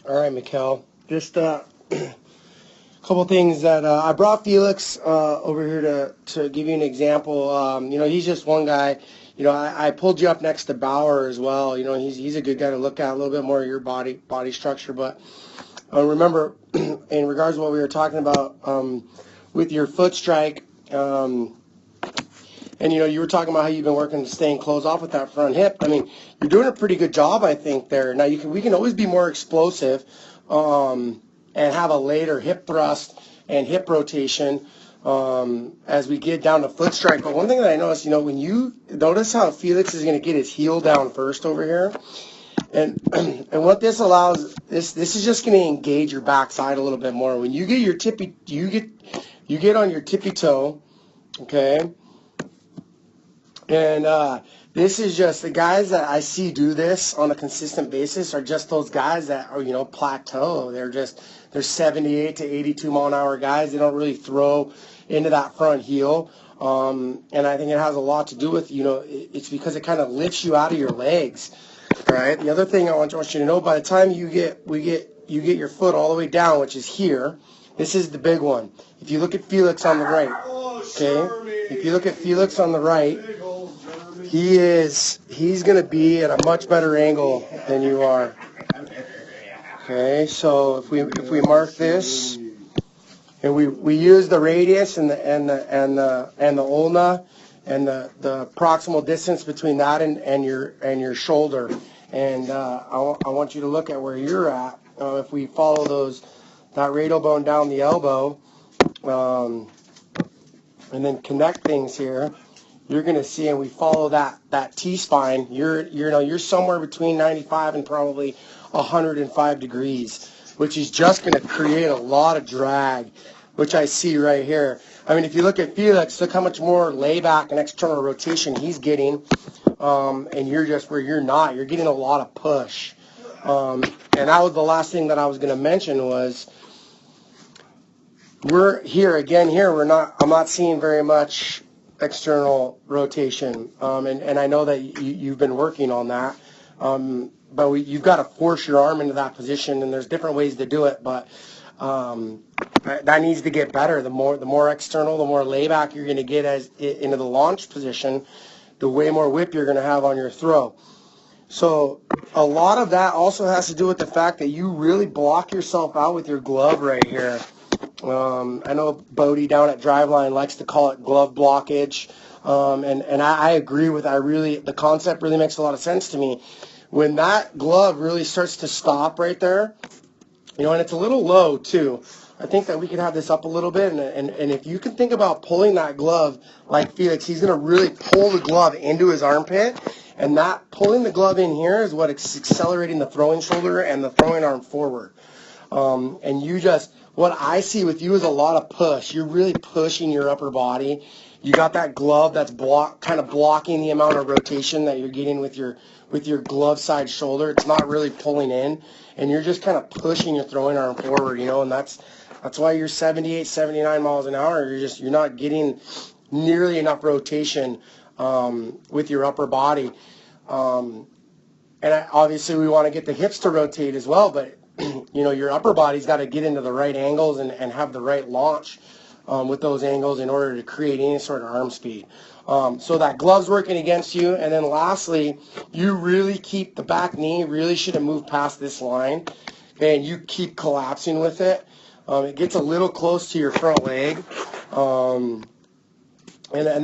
All right, Mekhail. Just a couple things that I brought Felix over here to give you an example. He's just one guy. I pulled you up next to Bauer as well. He's a good guy to look at, a little bit more of your body structure. But remember, in regards to what we were talking about with your foot strike, and you were talking about how you've been working to staying closed off with that front hip. I mean, you're doing a pretty good job, I think, there. Now we can always be more explosive, and have a later hip thrust and hip rotation as we get down to foot strike. But one thing that I noticed, when you notice how Felix is going to get his heel down first over here, and and what this allows, this is just going to engage your backside a little bit more. When you get your you get on your tippy toe, okay. And this is just the guys that I see do this on a consistent basis are just those guys that are, plateau. They're 78 to 82 mile an hour guys. They don't really throw into that front heel. And I think it has a lot to do with, it's because it kind of lifts you out of your legs. All right. The other thing I want you to know, by the time you get your foot all the way down, which is here, this is the big one. If you look at Felix on the right, okay? If you look at Felix on the right, he's going to be at a much better angle than you are. Okay, so if we mark this, and we use the radius and the ulna and the proximal distance between that and your shoulder, and I want you to look at where you're at. If we follow that radial bone down the elbow, and then connect things here, you're going to see, and we follow that T-spine, you're somewhere between 95 and probably 105 degrees, which is just going to create a lot of drag, which I see right here. I mean, if you look at Felix, look how much more layback and external rotation he's getting, and you're just where you're not. You're getting a lot of push. And that was the last thing that I was going to mention was, I'm not seeing very much external rotation, and I know that you've been working on that, but you've got to force your arm into that position, and there's different ways to do it, but that needs to get better. The more external, the more layback you're going to get into the launch position, the way more whip you're going to have on your throw. So a lot of that also has to do with the fact that you really block yourself out with your glove right here. I know Bodie down at Driveline likes to call it glove blockage, and I agree with the concept really makes a lot of sense to me. When that glove really starts to stop right there, and it's a little low too. I think that we could have this up a little bit, and if you can think about pulling that glove like Felix, he's going to really pull the glove into his armpit, and that pulling the glove in here is what is accelerating the throwing shoulder and the throwing arm forward. What I see with you is a lot of push. You're really pushing your upper body. You got that glove that's kind of blocking the amount of rotation that you're getting with your glove side shoulder. It's not really pulling in, and you're just kind of pushing your throwing arm forward, and that's why you're 78, 79 miles an hour. You're not getting nearly enough rotation with your upper body. Obviously we want to get the hips to rotate as well, but your upper body's got to get into the right angles and have the right launch with those angles in order to create any sort of arm speed. So that glove's working against you. And then lastly, you really keep the back knee, really shouldn't move past this line. Okay, and you keep collapsing with it. It gets a little close to your front leg. And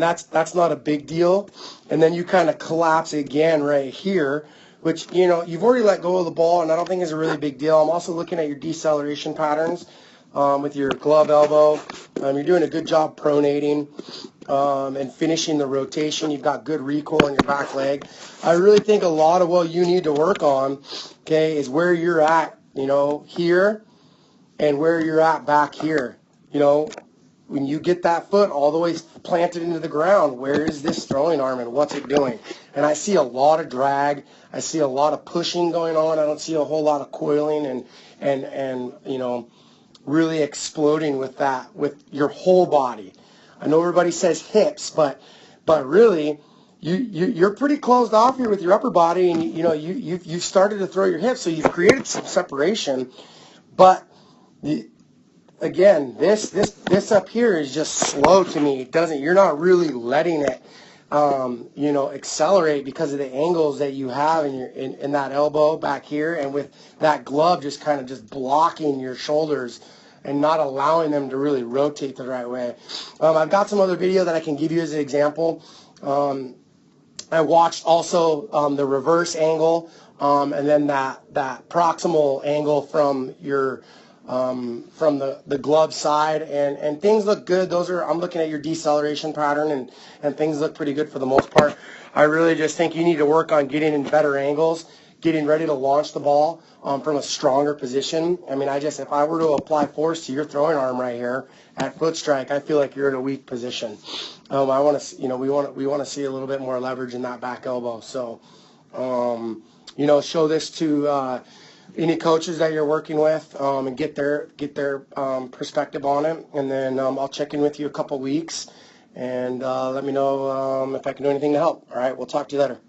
that's not a big deal. And then you kind of collapse again right here, which, you've already let go of the ball, and I don't think is a really big deal. I'm also looking at your deceleration patterns with your glove elbow. You're doing a good job pronating and finishing the rotation. You've got good recoil in your back leg. I really think a lot of what you need to work on, okay, is where you're at, here and where you're at back here. When you get that foot all the way planted into the ground, where is this throwing arm and what's it doing? And I see a lot of drag. I see a lot of pushing going on. I don't see a whole lot of coiling and really exploding with your whole body. I know everybody says hips, but really you're pretty closed off here with your upper body, and you know you've started to throw your hips, so you've created some separation. But again, this up here is just slow to me. It doesn't. You're not really letting it, accelerate because of the angles that you have in that elbow back here, and with that glove just kind of just blocking your shoulders and not allowing them to really rotate the right way. I've got some other video that I can give you as an example. I watched also the reverse angle, and then that proximal angle from your from the glove side, and things look good. I'm looking at your deceleration pattern, and things look pretty good for the most part. I really just think you need to work on getting in better angles, getting ready to launch the ball from a stronger position. I mean, if I were to apply force to your throwing arm right here at foot strike, I feel like you're in a weak position. We want to see a little bit more leverage in that back elbow. So, show this to any coaches that you're working with, and get their perspective on it. And then I'll check in with you a couple weeks, and let me know if I can do anything to help. All right, we'll talk to you later.